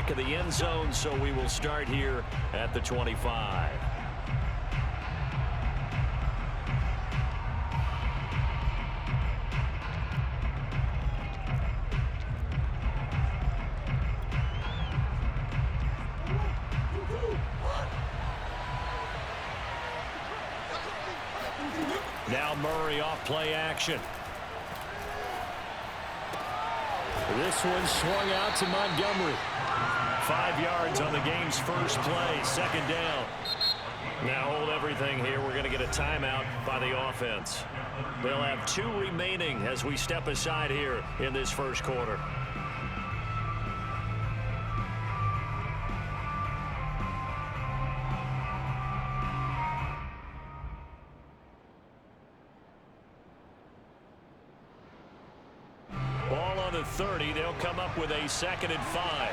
back of the end zone, so we will start here at the 25. Now Murray off play action. This one swung out to Montgomery. 5 yards on the game's first play, second down. Now hold everything here. We're going to get a timeout by the offense. They'll have 2 remaining as we step aside here in this first quarter. Ball on the 30. They'll come up with a 2nd and 5.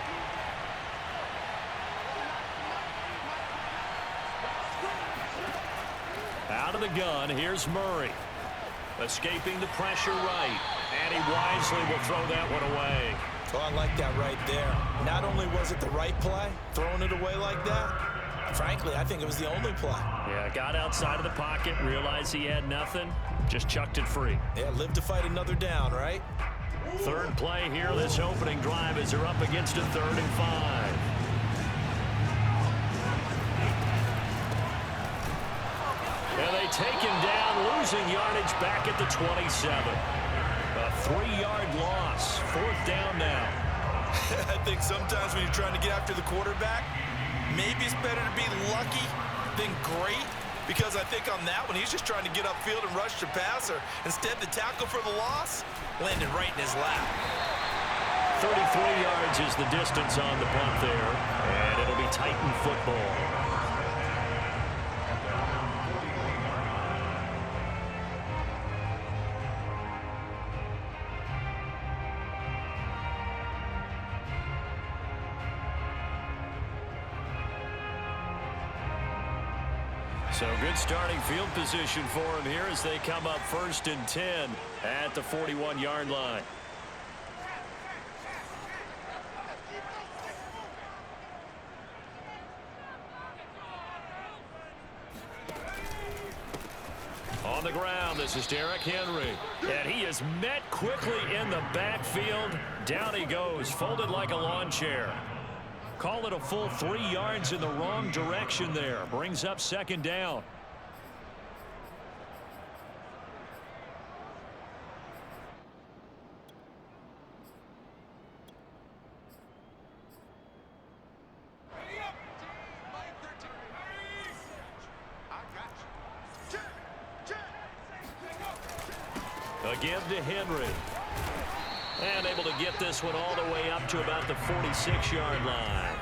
Out of the gun, here's Murray. Escaping the pressure right. And he wisely will throw that one away. Oh, I like that right there. Not only was it the right play, throwing it away like that, frankly, I think it was the only play. Yeah, got outside of the pocket, realized he had nothing, just chucked it free. Yeah, live to fight another down, right? Third play here, this opening drive as they're up against a 3rd and 5. And they take him down, losing yardage back at the 27. A 3-yard loss, 4th down now. I think sometimes when you're trying to get after the quarterback, maybe it's better to be lucky than great. Because I think on that one, he's just trying to get upfield and rush the passer. Instead, the tackle for the loss landed right in his lap. 33 yards is the distance on the punt there. And it'll be Titan football. So good starting field position for him here as they come up 1st and 10 at the 41-yard line. On the ground, this is Derrick Henry. And he is met quickly in the backfield. Down he goes, folded like a lawn chair. Call it a full 3 yards in the wrong direction there. Brings up 2nd down. Again to Henry. And able to get this one all the way up to about the 46-yard line.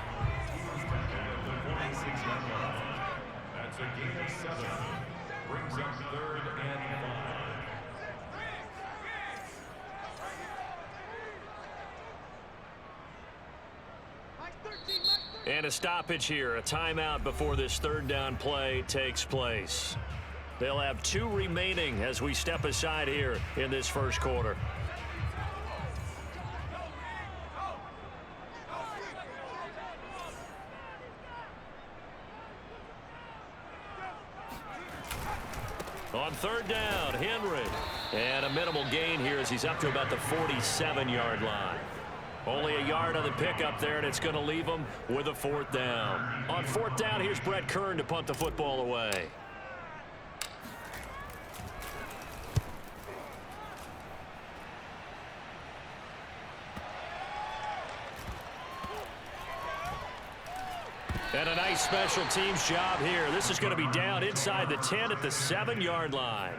That's a gain of 7. Brings up 3rd and 5. And a stoppage here, a timeout before this 3rd down play takes place. They'll have 2 remaining as we step aside here in this first quarter. On 3rd down, Henry. And a minimal gain here as he's up to about the 47-yard line. Only a yard on the pickup there, and it's going to leave him with a 4th down. On 4th down, here's Brett Kern to punt the football away. And a nice special teams job here. This is going to be down inside the 10 at the 7-yard line.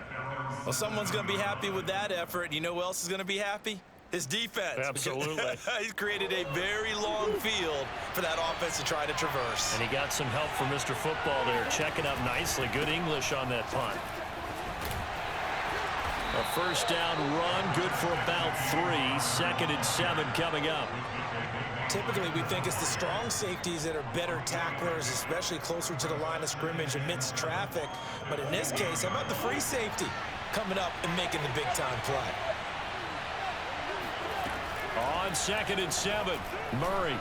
Well, someone's going to be happy with that effort. You know who else is going to be happy? His defense. Absolutely. He's created a very long field for that offense to try to traverse. And he got some help from Mr. Football there, checking up nicely. Good English on that punt. A 1st down run, good for about 3. 2nd and 7 coming up. Typically, we think it's the strong safeties that are better tacklers, especially closer to the line of scrimmage amidst traffic. But in this case, how about the free safety coming up and making the big-time play? On 2nd and 7, Murray.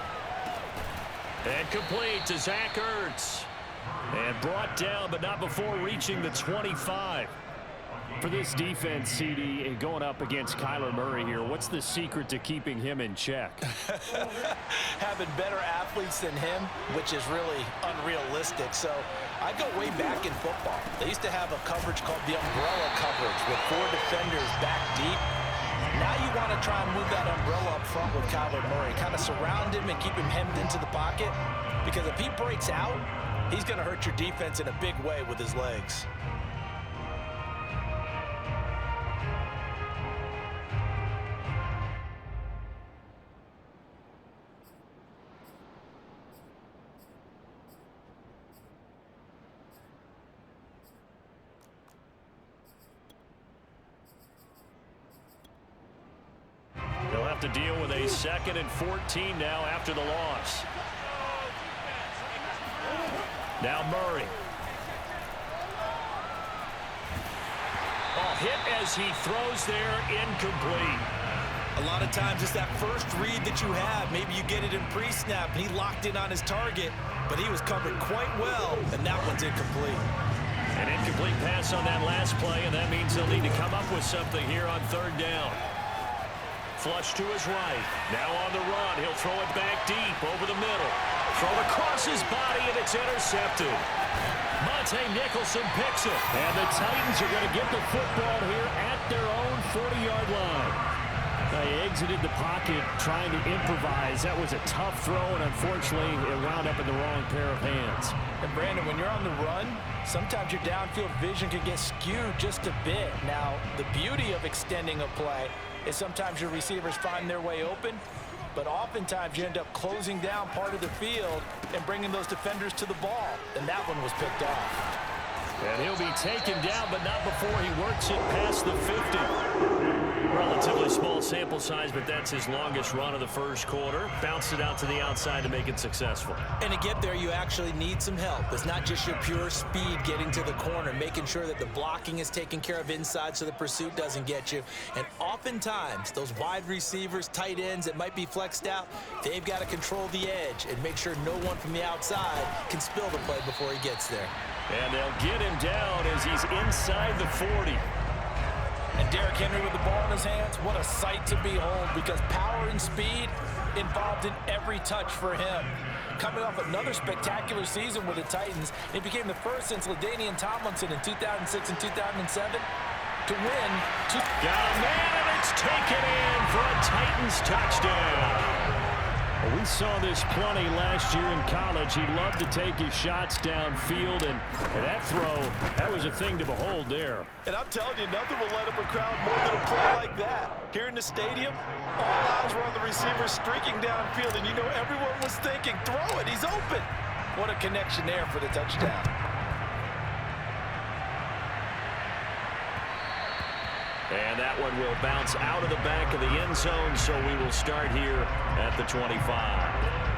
And complete to Zach Ertz. And brought down, but not before reaching the 25. For this defense, CD, and going up against Kyler Murray here, what's the secret to keeping him in check? Having better athletes than him, which is really unrealistic. So I go way back in football. They used to have a coverage called the umbrella coverage with 4 defenders back deep. Now you want to try and move that umbrella up front with Kyler Murray. Kind of surround him and keep him hemmed into the pocket. Because if he breaks out, he's going to hurt your defense in a big way with his legs. They'll have to deal with a 2nd and 14 now after the loss. Now Murray. Oh, hit as he throws there, incomplete. A lot of times it's that first read that you have. Maybe you get it in pre-snap, and he locked in on his target, but he was covered quite well, and that one's incomplete. An incomplete pass on that last play, and that means they'll need to come up with something here on 3rd down. Flush to his right. Now on the run. He'll throw it back deep over the middle. Throw across his body, and it's intercepted. Monte Nicholson picks it. And the Titans are going to get the football here at their own 40-yard line. They exited the pocket trying to improvise. That was a tough throw, and unfortunately, it wound up in the wrong pair of hands. And Brandon, when you're on the run, sometimes your downfield vision can get skewed just a bit. Now, the beauty of extending a play is sometimes your receivers find their way open, but oftentimes you end up closing down part of the field and bringing those defenders to the ball, and that one was picked off. And he'll be taken down, but not before he works it past the 50. Relatively small sample size, but that's his longest run of the first quarter. Bounced it out to the outside to make it successful. And to get there, you actually need some help. It's not just your pure speed getting to the corner, making sure that the blocking is taken care of inside so the pursuit doesn't get you. And oftentimes, those wide receivers, tight ends that might be flexed out, they've got to control the edge and make sure no one from the outside can spill the play before he gets there. And they'll get him down as he's inside the 40. And Derrick Henry with the ball in his hands, what a sight to behold, because power and speed involved in every touch for him. Coming off another spectacular season with the Titans, he became the first since LaDainian Tomlinson in 2006 and 2007 to win. Got a man, and it's taken in for a Titans touchdown. Well, we saw this plenty last year in college. He loved to take his shots downfield, and that throw, that was a thing to behold there. And I'm telling you, nothing will light up a crowd more than a play like that. Here in the stadium, all eyes were on the receiver streaking downfield, and you know everyone was thinking, throw it, he's open. What a connection there for the touchdown. And that one will bounce out of the back of the end zone, so we will start here at the 25.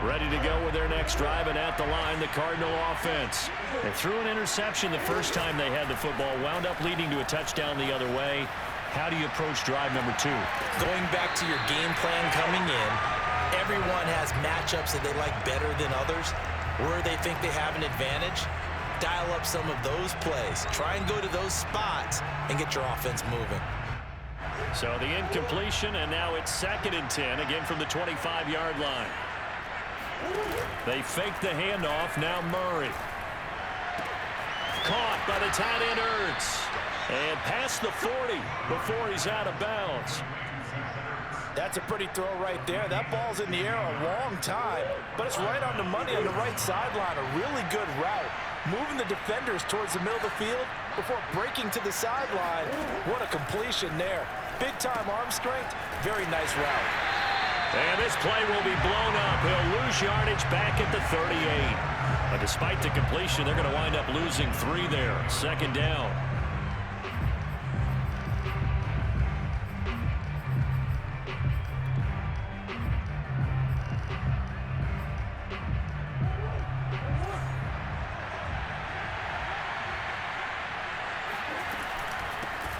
Ready to go with their next drive, and at the line, the Cardinal offense. They threw an interception the first time they had the football, wound up leading to a touchdown the other way. How do you approach drive number 2? Going back to your game plan coming in, everyone has matchups that they like better than others, where they think they have an advantage. Dial up some of those plays. Try and go to those spots and get your offense moving. So the incompletion, and now it's 2nd and 10, again from the 25-yard line. They fake the handoff, now Murray. Caught by the tight end Ertz. And past the 40 before he's out of bounds. That's a pretty throw right there. That ball's in the air a long time, but it's right on the money on the right sideline. A really good route. Moving the defenders towards the middle of the field before breaking to the sideline. What a completion there. Big-time arm strength. Very nice route. And this play will be blown up. He'll lose yardage back at the 38. But despite the completion, they're going to wind up losing 3 there. 2nd down.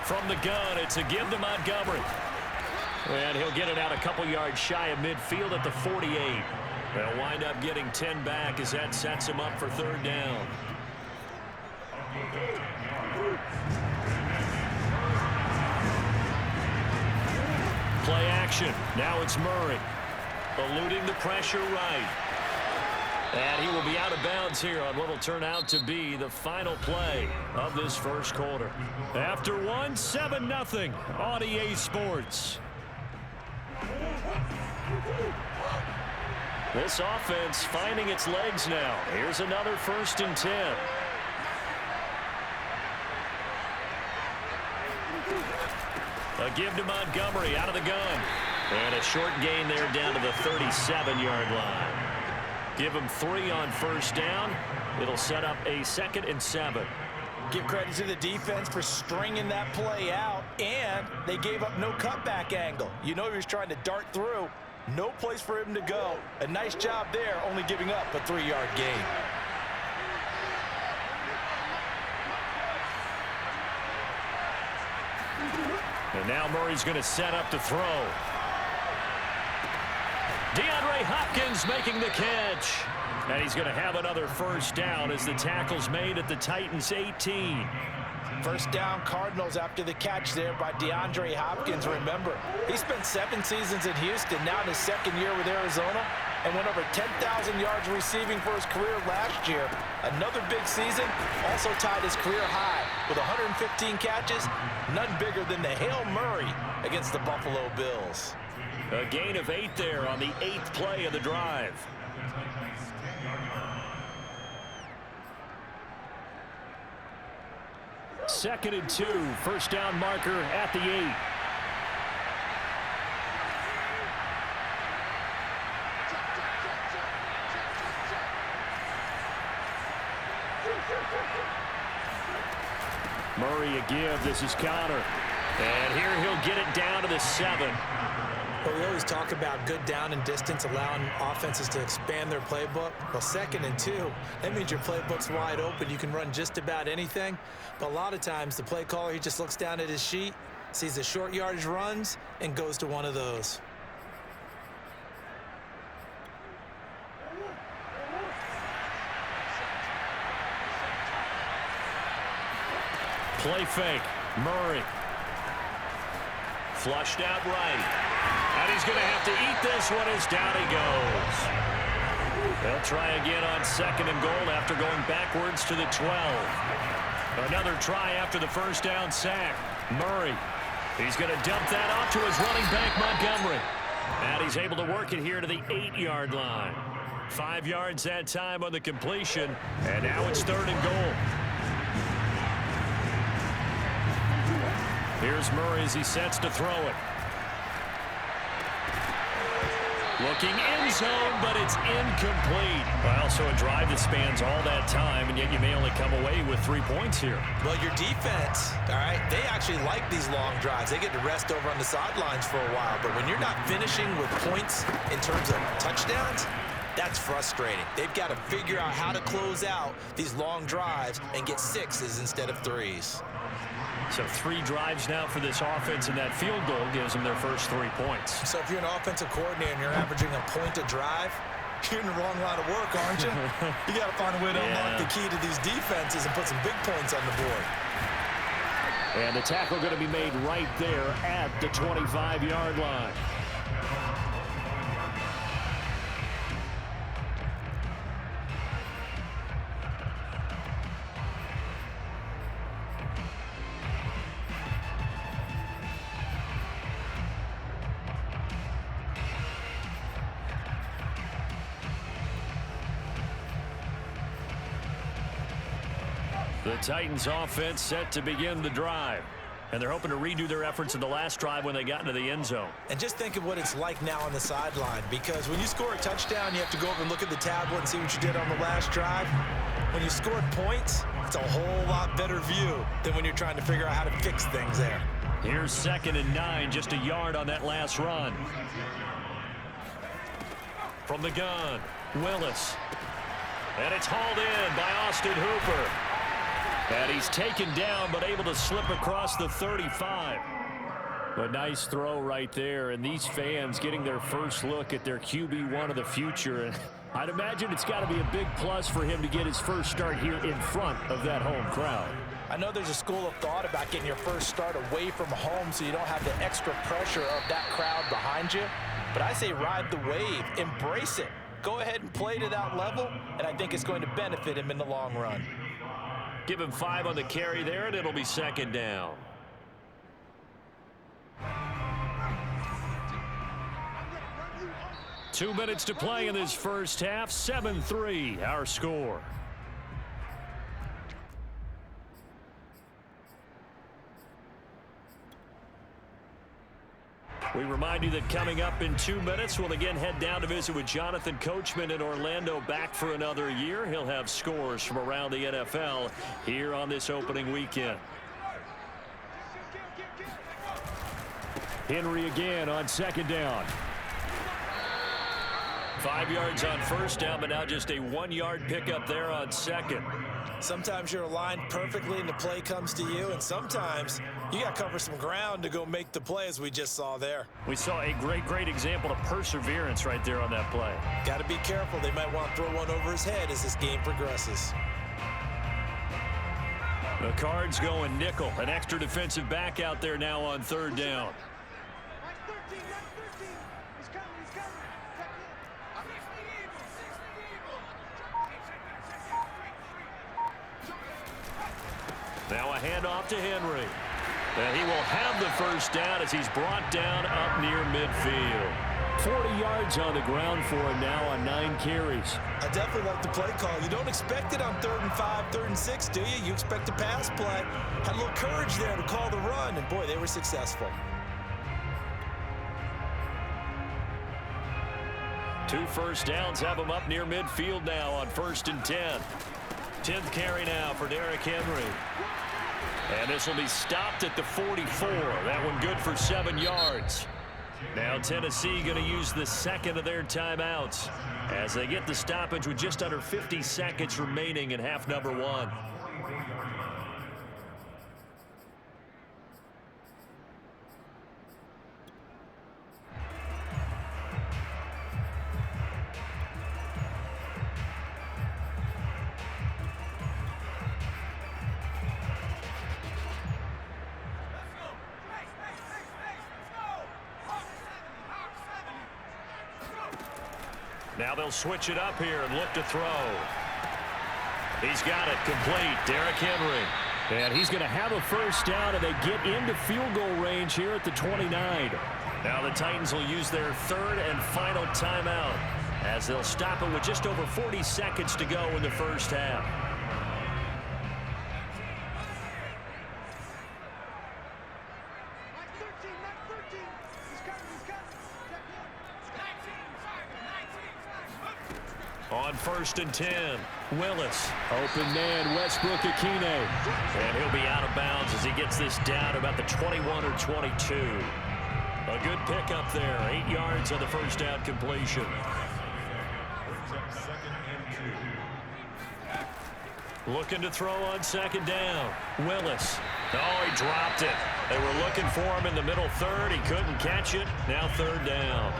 From the gun, it's a give to Montgomery. And he'll get it out a couple yards shy of midfield at the 48. They'll wind up getting 10 back as that sets him up for third down. Play action. Now it's Murray. Eluding the pressure right. And he will be out of bounds here on what will turn out to be the final play of this first quarter. After one, 7-0 on EA Sports. This offense finding its legs now. Here's another 1st and 10. A give to Montgomery out of the gun. And a short gain there down to the 37-yard line. Give him 3 on first down. It'll set up a 2nd and 7. Give credit to the defense for stringing that play out, and they gave up no cutback angle. You know he was trying to dart through. No place for him to go. A nice job there, only giving up a 3-yard gain. And now Murray's going to set up to throw. DeAndre Hopkins making the catch. And he's going to have another first down as the tackle's made at the Titans' 18. First down, Cardinals after the catch there by DeAndre Hopkins. Remember, he spent 7 seasons in Houston, now in his 2nd year with Arizona, and went over 10,000 yards receiving for his career last year. Another big season, also tied his career high with 115 catches, none bigger than the Hail Murray against the Buffalo Bills. A gain of 8 there on the 8th play of the drive. Second and 2, first down marker at the 8. Murray a give. This is Connor. And here he'll get it down to the 7. Well, we always talk about good down and distance, allowing offenses to expand their playbook. Well, 2nd and 2, that means your playbook's wide open. You can run just about anything. But a lot of times, the play caller, he just looks down at his sheet, sees the short yardage runs, and goes to one of those. Play fake. Murray. Flushed out right. And he's going to have to eat this one as down he goes. They'll try again on 2nd and goal after going backwards to the 12. Another try after the first down sack. Murray. He's going to dump that off to his running back, Montgomery. And he's able to work it here to the 8-yard line. 5 yards that time on the completion. And now it's 3rd and goal. Here's Murray as he sets to throw it. Looking end zone, but it's incomplete. Well, so a drive that spans all that time, and yet you may only come away with 3 points here. Well, your defense, all right, they actually like these long drives. They get to rest over on the sidelines for a while. But when you're not finishing with points in terms of touchdowns, that's frustrating. They've got to figure out how to close out these long drives and get 6s instead of 3s. So 3 drives now for this offense, and that field goal gives them their first 3 points. So if you're an offensive coordinator and you're averaging a point a drive, you're in the wrong line of work, aren't you? You got to find a way to unlock the key to these defenses and put some big points on the board. And the tackle going to be made right there at the 25-yard line. The Titans offense set to begin the drive. And they're hoping to redo their efforts in the last drive when they got into the end zone. And just think of what it's like now on the sideline, because when you score a touchdown, you have to go over and look at the tablet and see what you did on the last drive. When you scored points, it's a whole lot better view than when you're trying to figure out how to fix things there. Here's 2nd and 9, just a yard on that last run. From the gun, Willis. And it's hauled in by Austin Hooper. And he's taken down, but able to slip across the 35. A nice throw right there, and these fans getting their first look at their QB1 of the future. And I'd imagine it's got to be a big plus for him to get his first start here in front of that home crowd. I know there's a school of thought about getting your first start away from home so you don't have the extra pressure of that crowd behind you. But I say ride the wave, embrace it. Go ahead and play to that level, and I think it's going to benefit him in the long run. Give him 5 on the carry there, and it'll be second down. Two minutes to play in this first half. 7-3, our score. We remind you that coming up in 2 minutes, we'll again head down to visit with Jonathan Coachman in Orlando, back for another year. He'll have scores from around the NFL here on this opening weekend. Henry again on second down. 5 yards on first down, but now just a 1-yard pickup there on second. Sometimes you're aligned perfectly and the play comes to you, and sometimes you got to cover some ground to go make the play, as we just saw there. We saw a great example of perseverance right there on that play. Got to be careful. They might want to throw one over his head as this game progresses. The Cards going nickel. An extra defensive back out there now on third down. Now a handoff to Henry. And he will have the first down as he's brought down up near midfield. 40 yards on the ground for him now on 9 carries. I definitely like the play call. You don't expect it on 3rd and 5, 3rd and 6, do you? You expect a pass play. Had a little courage there to call the run, and boy, they were successful. 2 first downs have him up near midfield now on 1st and 10. 10th carry now for Derrick Henry. And this will be stopped at the 44. That one good for 7 yards. Now Tennessee going to use the second of their timeouts as they get the stoppage with just under 50 seconds remaining in half number 1. Now they'll switch it up here and look to throw. He's got it complete. Derrick Henry. And he's going to have a first down, and they get into field goal range here at the 29. Now the Titans will use their 3rd and final timeout as they'll stop it with just over 40 seconds to go in the first half. On 1st and 10, Willis. Open man, Westbrook Akine. And he'll be out of bounds as he gets this down about the 21 or 22. A good pickup there. 8 yards on the first down completion. Looking to throw on second down. Willis. Oh, he dropped it. They were looking for him in the middle 3rd. He couldn't catch it. Now 3rd down.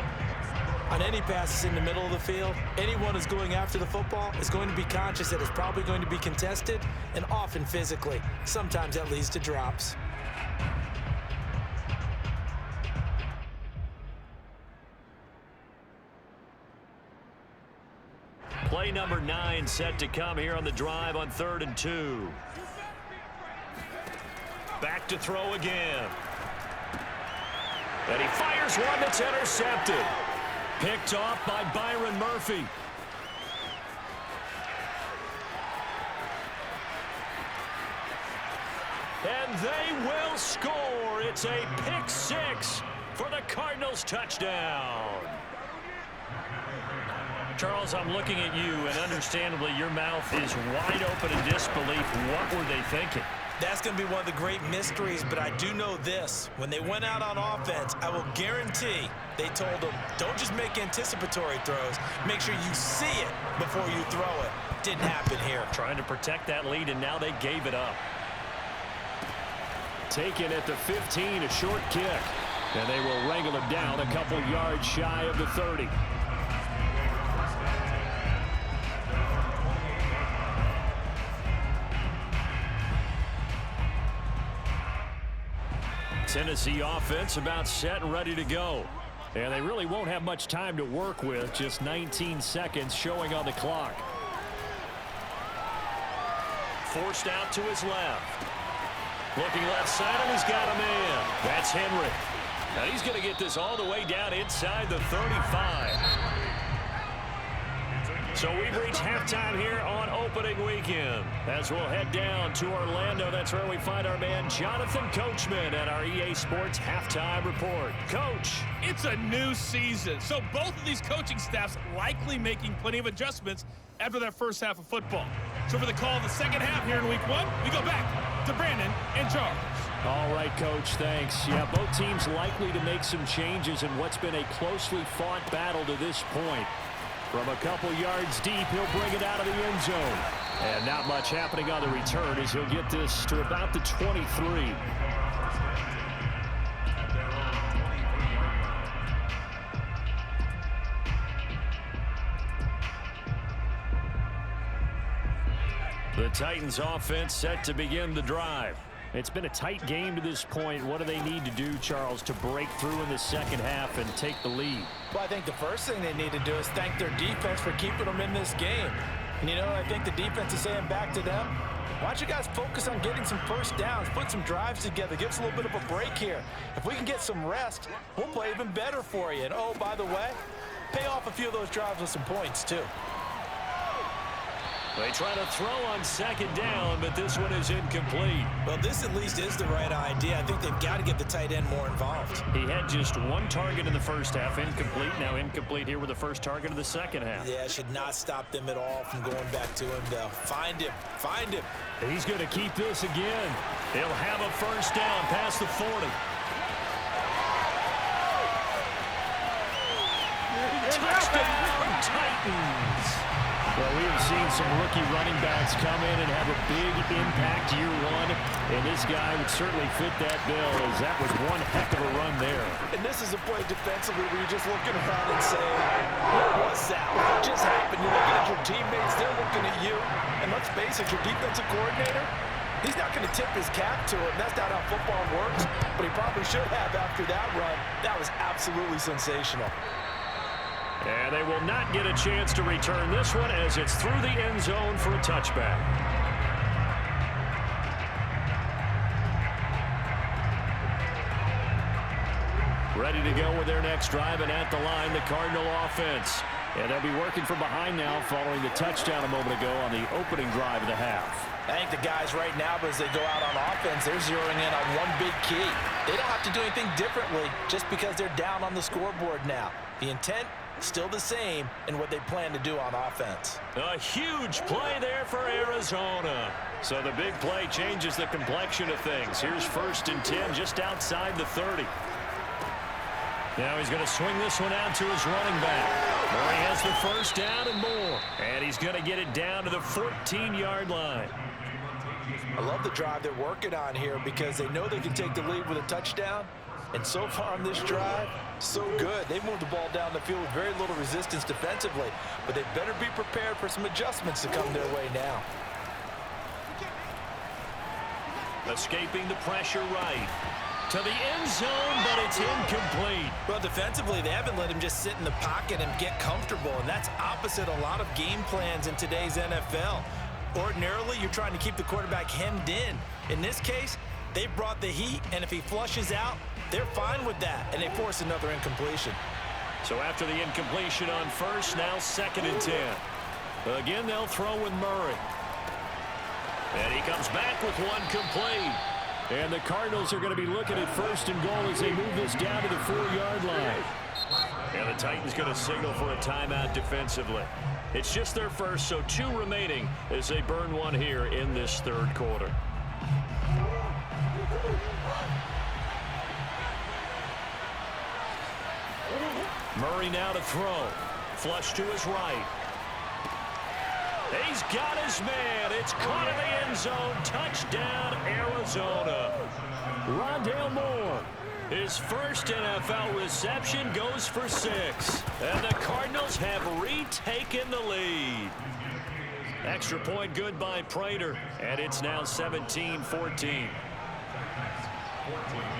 On any passes in the middle of the field, anyone who's going after the football is going to be conscious that it's probably going to be contested, and often physically. Sometimes that leads to drops. Play number 9 set to come here on the drive on 3rd and 2. Back to throw again. And he fires one that's intercepted. Picked off by Byron Murphy. And they will score. It's a pick 6 for the Cardinals touchdown. Charles, I'm looking at you, and understandably your mouth is wide open in disbelief. What were they thinking? That's going to be one of the great mysteries, but I do know this. When they went out on offense, I will guarantee they told them, don't just make anticipatory throws. Make sure you see it before you throw it. Didn't happen here. Trying to protect that lead, and now they gave it up. Taken at the 15, a short kick. And they will wrangle him down a couple yards shy of the 30. Tennessee offense about set and ready to go. And they really won't have much time to work with. Just 19 seconds showing on the clock. Forced out to his left. Looking left side, and he's got a man. That's Henry. Now he's going to get this all the way down inside the 35. So we've reached halftime here on opening weekend. As we'll head down to Orlando, that's where we find our man Jonathan Coachman at our EA Sports Halftime Report. Coach. It's a new season, so both of these coaching staffs likely making plenty of adjustments after that first half of football. So for the call of the second half here in week one, we go back to Brandon and Charles. All right, Coach, thanks. Yeah, both teams likely to make some changes in what's been a closely fought battle to this point. From a couple yards deep, he'll bring it out of the end zone. And not much happening on the return as he'll get this to about the 23. The Titans offense set to begin the drive. It's been a tight game to this point. What do they need to do, Charles, to break through in the second half and take the lead? Well, I think the first thing they need to do is thank their defense for keeping them in this game. And, you know, I think the defense is saying back to them, why don't you guys focus on getting some first downs, put some drives together, give us a little bit of a break here. If we can get some rest, we'll play even better for you. And, oh, by the way, pay off a few of those drives with some points, too. They try to throw on second down, but this one is incomplete. Well, this at least is the right idea. I think they've got to get the tight end more involved. He had just one target in the first half, incomplete. Now incomplete here with the first target of the second half. Yeah, should not stop them at all from going back to him, though. Find him. Find him. He's going to keep this again. He'll have a first down past the 40. Touchdown, Titans. Well, we have seen some rookie running backs come in and have a big impact year one, and this guy would certainly fit that bill, as that was one heck of a run there. And this is a play defensively where you're just looking around and saying, what was that? What just happened? You're looking at your teammates, they're looking at you, and let's face it, your defensive coordinator, he's not going to tip his cap to him. That's not how football works, but he probably should have after that run. That was absolutely sensational. And they will not get a chance to return this one as it's through the end zone for a touchback. Ready to go with their next drive, and at the line, the Cardinal offense. And they'll be working from behind now following the touchdown a moment ago on the opening drive of the half. I think the guys right now, as they go out on offense, they're zeroing in on one big key. They don't have to do anything differently just because they're down on the scoreboard now. The intent, still the same in what they plan to do on offense. A huge play there for Arizona. So the big play changes the complexion of things. Here's 1st and 10 just outside the 30. Now he's going to swing this one out to his running back. Murray has the first down and more. And he's going to get it down to the 14-yard line. I love the drive they're working on here because they know they can take the lead with a touchdown. And so far on this drive, so good. They moved the ball down the field with very little resistance defensively, but they better be prepared for some adjustments to come their way now. Escaping the pressure right. To the end zone, but it's incomplete. Well, defensively, they haven't let him just sit in the pocket and get comfortable, and that's opposite a lot of game plans in today's NFL. Ordinarily, you're trying to keep the quarterback hemmed in. In this case, they brought the heat, and if he flushes out, they're fine with that, and they force another incompletion. So after the incompletion on first, now 2nd and 10. Again, they'll throw with Murray. And he comes back with one complete. And the Cardinals are going to be looking at 1st and goal as they move this down to the 4-yard line. And the Titans going to signal for a timeout defensively. It's just their first, so 2 remaining as they burn one here in this 3rd quarter. Murray now to throw. Flush to his right. He's got his man. It's caught in the end zone. Touchdown, Arizona. Rondale Moore. His first NFL reception goes for 6. And the Cardinals have retaken the lead. Extra point good by Prater. And it's now 17-14.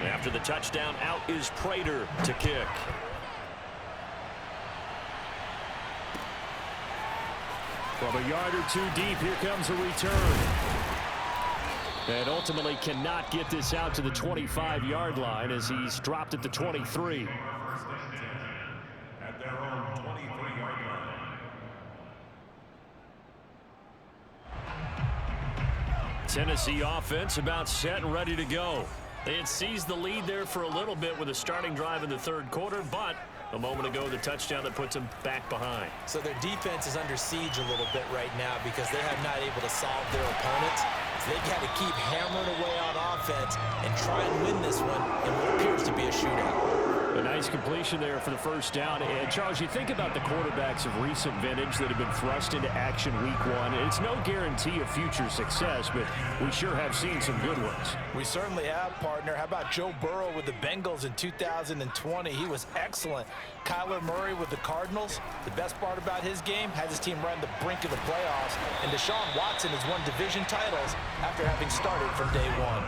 After the touchdown, out is Prater to kick. From a yard or 2 deep, here comes a return. And ultimately cannot get this out to the 25-yard line as he's dropped at the 23. At their own 23-yard line. Tennessee offense about set and ready to go. They had seized the lead there for a little bit with a starting drive in the 3rd quarter, but a moment ago, the touchdown that puts them back behind. So their defense is under siege a little bit right now because they have not able to solve their opponents. So they got to keep hammering away on offense and try and win this one in what appears to be a shootout. A nice completion there for the first down. And, Charles, you think about the quarterbacks of recent vintage that have been thrust into action week 1. It's no guarantee of future success, but we sure have seen some good ones. We certainly have, partner. How about Joe Burrow with the Bengals in 2020? He was excellent. Kyler Murray with the Cardinals. The best part about his game has his team right on the brink of the playoffs. And Deshaun Watson has won division titles after having started from day 1.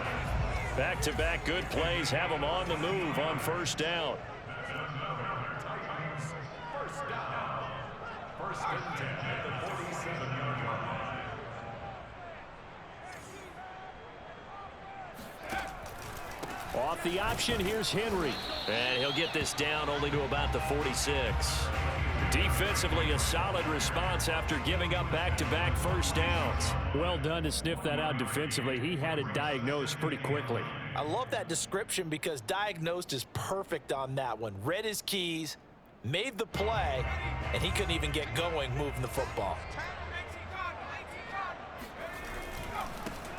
Back-to-back good plays have them on the move on first down. First and 10 at the 47-yard line. Off the option, here's Henry. And he'll get this down only to about the 46. Defensively, a solid response after giving up back-to-back first downs. Well done to sniff that out defensively. He had it diagnosed pretty quickly. I love that description because diagnosed is perfect on that one. Read his keys, made the play, and he couldn't even get going moving the football.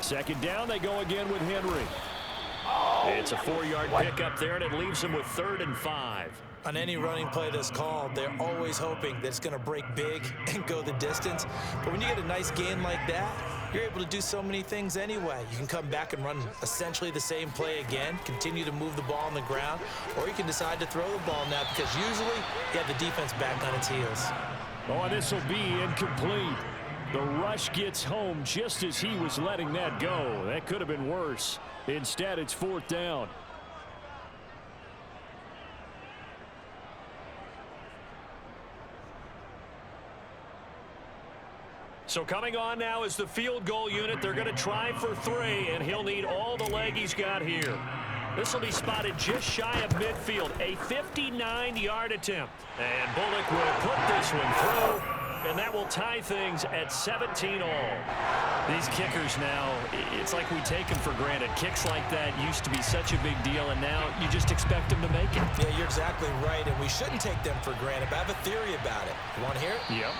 Second down, they go again with Henry. It's a 4-yard pickup there, and it leaves them with 3rd and 5. On any running play that's called, they're always hoping that it's going to break big and go the distance. But when you get a nice gain like that, you're able to do so many things anyway. You can come back and run essentially the same play again, continue to move the ball on the ground, or you can decide to throw the ball now because usually you have the defense back on its heels. Oh, and this will be incomplete. The rush gets home just as he was letting that go. That could have been worse. Instead, it's 4th down. So coming on now is the field goal unit. They're going to try for 3, and he'll need all the leg he's got here. This will be spotted just shy of midfield. A 59-yard attempt. And Bullock will put this one through, and that will tie things at 17 all. These kickers now, it's like we take them for granted. Kicks like that used to be such a big deal, and now you just expect them to make it. Yeah, you're exactly right, and we shouldn't take them for granted, but I have a theory about it. You want to hear it? Yep.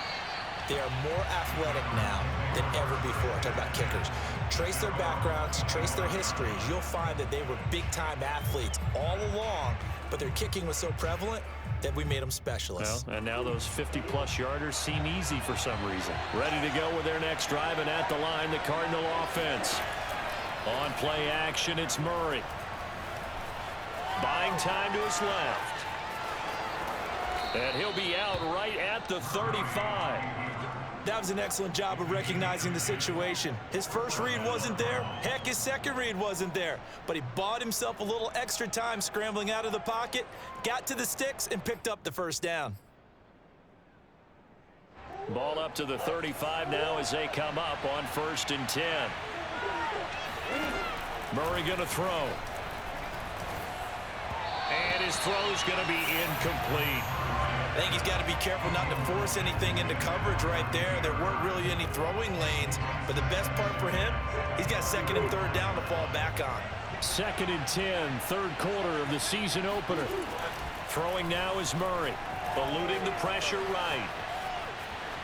They are more athletic now than ever before. Talk about kickers. Trace their backgrounds, trace their histories. You'll find that they were big-time athletes all along, but their kicking was so prevalent that we made them specialists. Well, and now those 50-plus yarders seem easy for some reason. Ready to go with their next drive, and at the line, the Cardinal offense. On play action, it's Murray. Buying time to his left. And he'll be out right at the 35. That was an excellent job of recognizing the situation. His first read wasn't there. Heck, his second read wasn't there. But he bought himself a little extra time scrambling out of the pocket, got to the sticks, and picked up the first down. Ball up to the 35 now as they come up on 1st and 10. Murray going to throw. And his throw's going to be incomplete. I think he's got to be careful not to force anything into coverage right there. There weren't really any throwing lanes, but the best part for him, he's got 2nd and 3rd down to fall back on. 2nd and 10, 3rd quarter of the season opener. Throwing now is Murray, eluding the pressure right.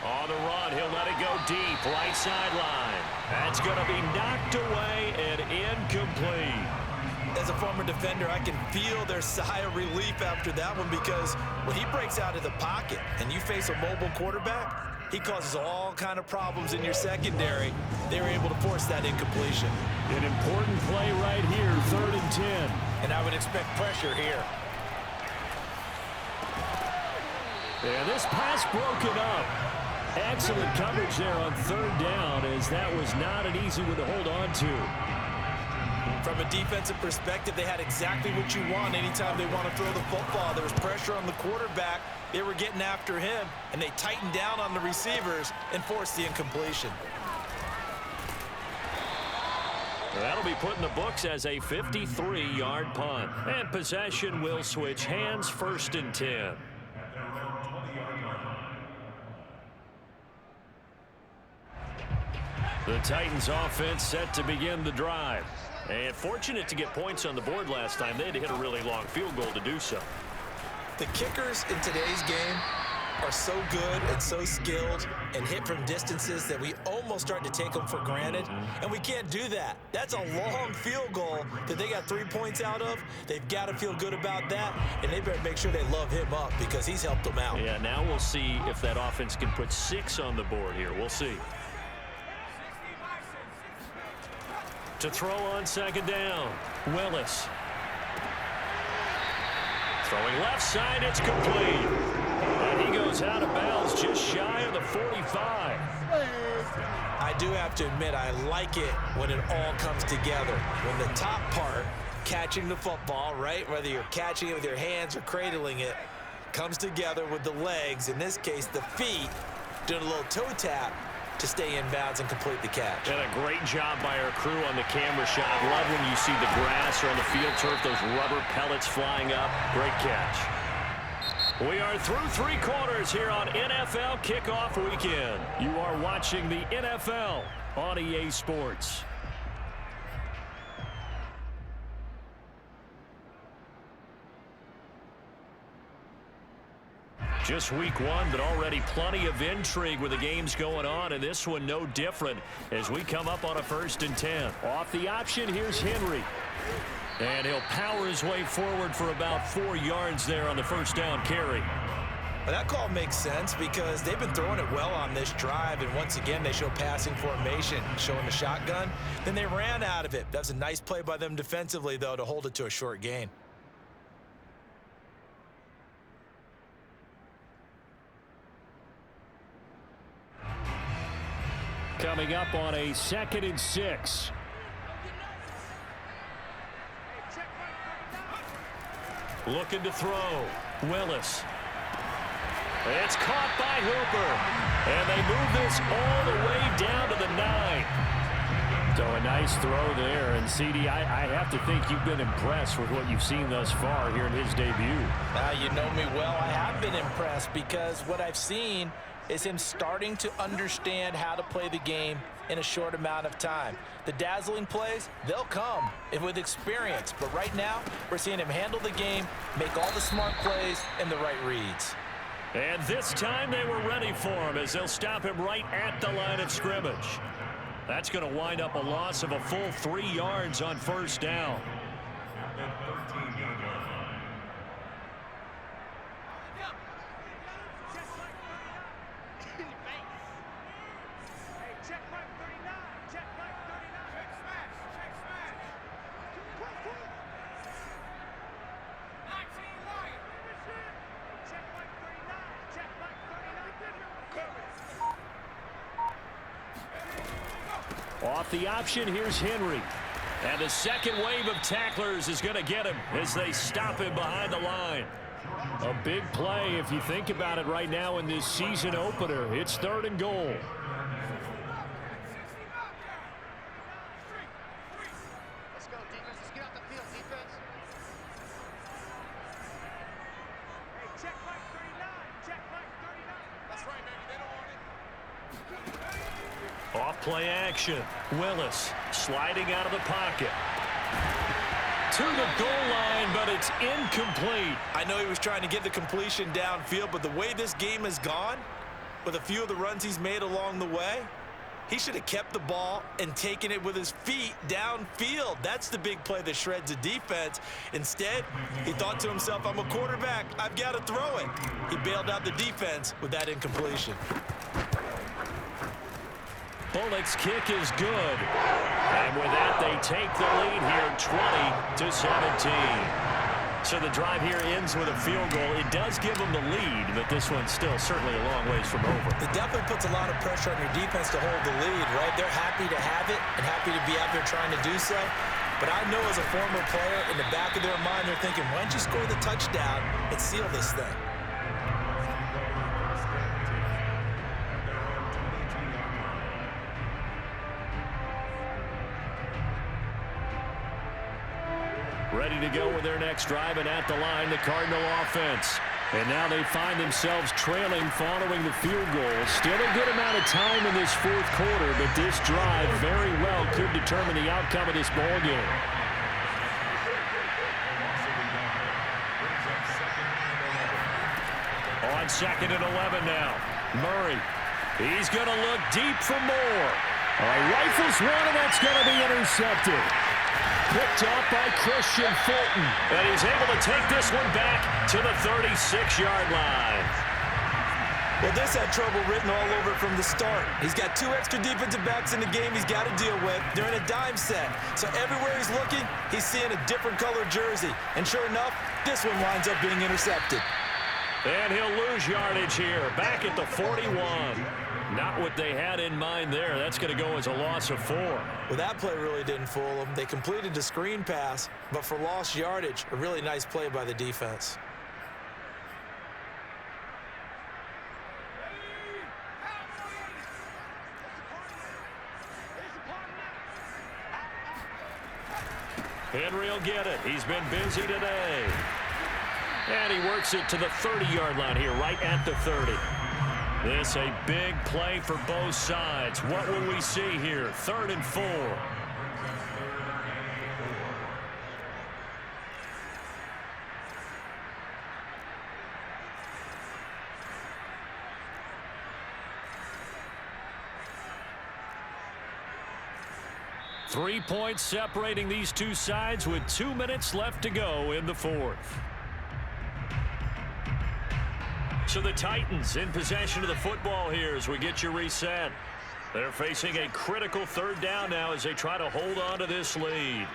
On the run, he'll let it go deep, right sideline. That's going to be knocked away and incomplete. As a former defender, I can feel their sigh of relief after that one because when he breaks out of the pocket and you face a mobile quarterback, He causes all kind of problems in your secondary. They were able to force that incompletion. An important play right here, 3rd and 10. And I would expect pressure here. And this pass broken up. Excellent coverage there on 3rd down, as that was not an easy one to hold on to. From a defensive perspective, they had exactly what you want anytime they want to throw the football. There was pressure on the quarterback. They were getting after him, and they tightened down on the receivers and forced the incompletion. That'll be put in the books as a 53-yard punt. And possession will switch hands, 1st and 10. The Titans offense set to begin the drive. And fortunate to get points on the board last time. They had to hit a really long field goal to do so. The kickers in today's game are so good and so skilled and hit from distances that we almost start to take them for granted. And we can't do that. That's a long field goal that they got 3 points out of. They've got to feel good about that, and they better make sure they love him up because he's helped them out. Yeah, now we'll see if that offense can put 6 on the board here. We'll see. To throw on 2nd down, Willis. Throwing left side, it's complete. And he goes out of bounds just shy of the 45. I do have to admit, I like it when it all comes together. When the top part, catching the football, right, whether you're catching it with your hands or cradling it, comes together with the legs, in this case the feet, doing a little toe tap to stay in bounds and complete the catch. And a great job by our crew on the camera shot. Love when you see the grass or on the field turf, those rubber pellets flying up. Great catch. We are through 3 quarters here on NFL Kickoff Weekend. You are watching the NFL on EA Sports. Just week 1, but already plenty of intrigue with the games going on, and this one no different as we come up on a 1st and 10. Off the option, here's Henry. And he'll power his way forward for about 4 yards there on the 1st down carry. Well, that call makes sense because they've been throwing it well on this drive, and once again they show passing formation, showing the shotgun. Then they ran out of it. That was a nice play by them defensively, though, to hold it to a short gain. Coming up on a 2nd and 6. Looking to throw. Willis. It's caught by Hooper. And they move this all the way down to the 9. So a nice throw there. And, CD, I have to think you've been impressed with what you've seen thus far here in his debut. You know me well. I have been impressed because what I've seen is him starting to understand how to play the game in a short amount of time. The dazzling plays, they'll come with experience. But right now, we're seeing him handle the game, make all the smart plays, and the right reads. And this time they were ready for him as they'll stop him right at the line of scrimmage. That's going to wind up a loss of a full 3 yards on 1st down. Off the option, here's Henry. And the second wave of tacklers is going to get him as they stop him behind the line. A big play if you think about it right now in this season opener. It's 3rd and goal. Let's go, defense. Let's get out the field, defense. Hey, check mark 39. Check mark 39. That's right, baby. They don't want it. Off play action. Willis sliding out of the pocket. To the goal line, but it's incomplete. I know he was trying to get the completion downfield, but the way this game has gone, with a few of the runs he's made along the way, he should have kept the ball and taken it with his feet downfield. That's the big play that shreds the defense. Instead, he thought to himself, I'm a quarterback. I've got to throw it. He bailed out the defense with that incompletion. Bullock's kick is good. And with that, they take the lead here 20-17. So the drive here ends with a field goal. It does give them the lead, but this one's still certainly a long ways from over. It definitely puts a lot of pressure on your defense to hold the lead, right? They're happy to have it and happy to be out there trying to do so. But I know as a former player, in the back of their mind, they're thinking, why don't you score the touchdown and seal this thing? Ready to go with their next drive, and at the line, the Cardinal offense. And now they find themselves trailing following the field goal. Still a good amount of time in this fourth quarter, but this drive very well could determine the outcome of this ball game. On 2nd and 11 now. Murray. He's going to look deep for more. Rifles one, and that's going to be intercepted. Picked up by Christian Fulton. And he's able to take this one back to the 36-yard line. Well, this had trouble written all over it from the start. He's got 2 extra defensive backs in the game he's got to deal with. They're in a dime set. So everywhere he's looking, he's seeing a different colored jersey. And sure enough, this one winds up being intercepted. And he'll lose yardage here. Back at the 41. Not what they had in mind there. That's going to go as a loss of 4. Well, that play really didn't fool them. They completed the screen pass, but for lost yardage, a really nice play by the defense. Henry will get it. He's been busy today. And he works it to the 30-yard line here, right at the 30. This a big play for both sides. What will we see here? 3rd and 4. Three points separating these two sides with 2 minutes left to go in the fourth. So the Titans in possession of the football here as we get you reset. They're facing a critical 3rd down now as they try to hold on to this lead.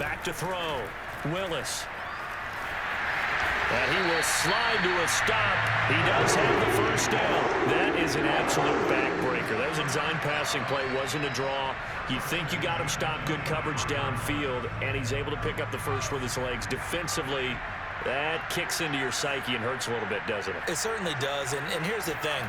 Back to throw. Willis. And he will slide to a stop. He does have the first down. That is an absolute backbreaker. That was a design passing play. Wasn't a draw. You think you got him stopped. Good coverage downfield. And he's able to pick up the first with his legs. Defensively, that kicks into your psyche and hurts a little bit, doesn't it? It certainly does. And here's the thing.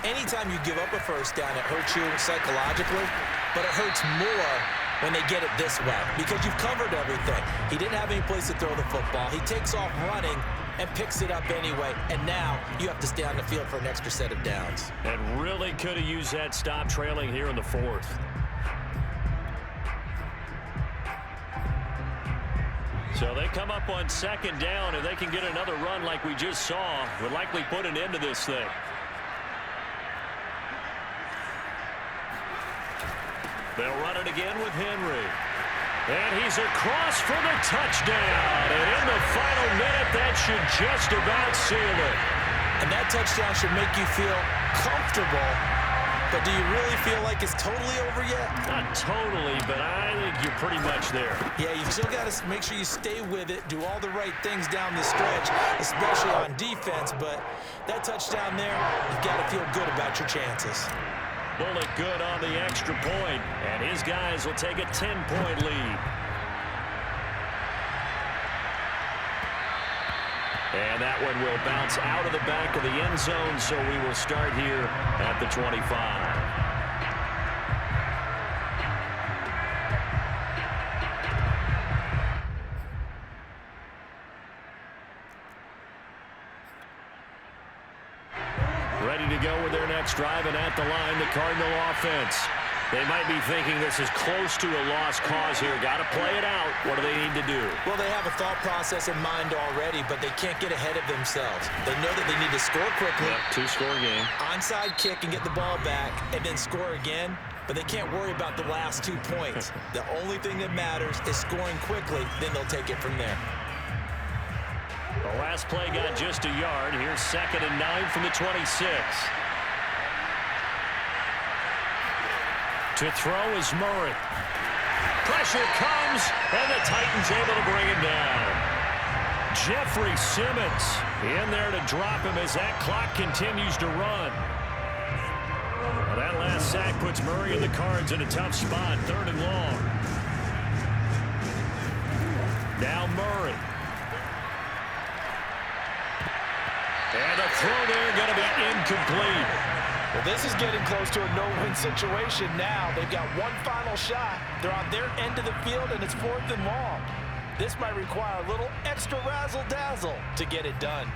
Anytime you give up a first down, it hurts you psychologically. But it hurts more when they get it this way, because you've covered everything. He didn't have any place to throw the football. He takes off running and picks it up anyway, and now you have to stay on the field for an extra set of downs. And really could have used that stop trailing here in the fourth. So they come up on 2nd down, and they can get another run like we just saw. Would likely put an end to this thing. They'll run it again with Henry. And he's across for the touchdown. And in the final minute, that should just about seal it. And that touchdown should make you feel comfortable. But do you really feel like it's totally over yet? Not totally, but I think you're pretty much there. Yeah, you've still got to make sure you stay with it, do all the right things down the stretch, especially on defense. But that touchdown there, you've got to feel good about your chances. Bullock good on the extra point, and his guys will take a 10-point lead. And that one will bounce out of the back of the end zone, so we will start here at the 25. Ready to go with their next drive, and at the line, the Cardinal offense. They might be thinking this is close to a lost cause here. Got to play it out. What do they need to do? Well, they have a thought process in mind already, but they can't get ahead of themselves. They know that they need to score quickly. Yep, 2-score game. Onside kick and get the ball back, and then score again. But they can't worry about the last 2 points. The only thing that matters is scoring quickly. Then they'll take it from there. The last play got just a yard. Here's 2nd and 9 from the 26. To throw is Murray. Pressure comes, and the Titans able to bring him down. Jeffrey Simmons in there to drop him as that clock continues to run. Well, that last sack puts Murray and the Cards in a tough spot, 3rd and long. Now Murray. And the throw there going to be incomplete. Well, this is getting close to a no-win situation now. They've got one final shot. They're on their end of the field, and it's 4th and long. This might require a little extra razzle-dazzle to get it done.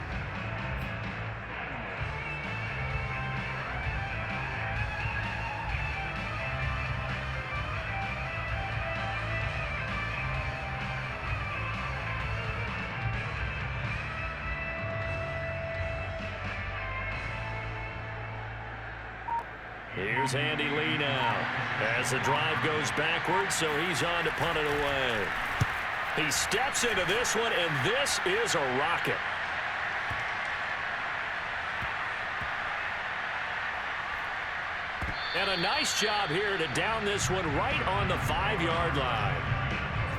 Here's Andy Lee now as the drive goes backwards, so he's on to punt it away. He steps into this one, and this is a rocket. And a nice job here to down this one right on the 5-yard line.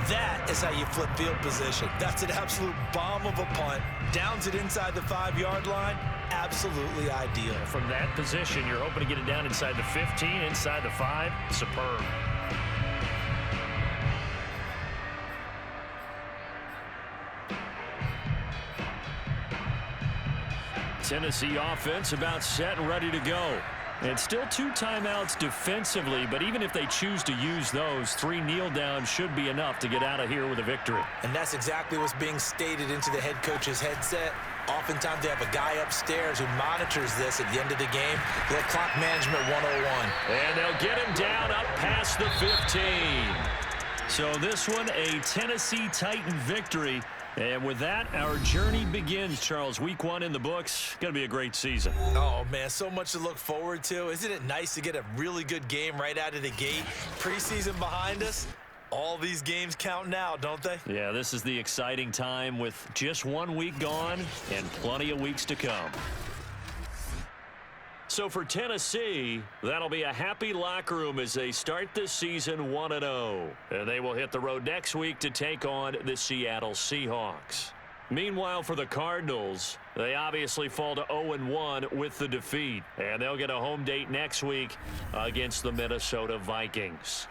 That is how you flip field position. That's an absolute bomb of a punt. Downs it inside the 5-yard line. Absolutely ideal. From that position, you're hoping to get it down inside the 15, inside the 5. Superb. Tennessee offense about set and ready to go. And still 2 timeouts defensively, but even if they choose to use those, 3 kneel downs should be enough to get out of here with a victory. And that's exactly what's being stated into the head coach's headset. Oftentimes they have a guy upstairs who monitors this at the end of the game. Little clock management 101. And they'll get him down up past the 15. So this one, a Tennessee Titan victory. And with that, our journey begins, Charles. Week 1 in the books. Going to be a great season. Oh, man, so much to look forward to. Isn't it nice to get a really good game right out of the gate? Preseason behind us. All these games count now, don't they? Yeah, this is the exciting time with just 1 week gone and plenty of weeks to come. So for Tennessee, that'll be a happy locker room as they start this season 1-0. And they will hit the road next week to take on the Seattle Seahawks. Meanwhile, for the Cardinals, they obviously fall to 0-1 with the defeat. And they'll get a home date next week against the Minnesota Vikings.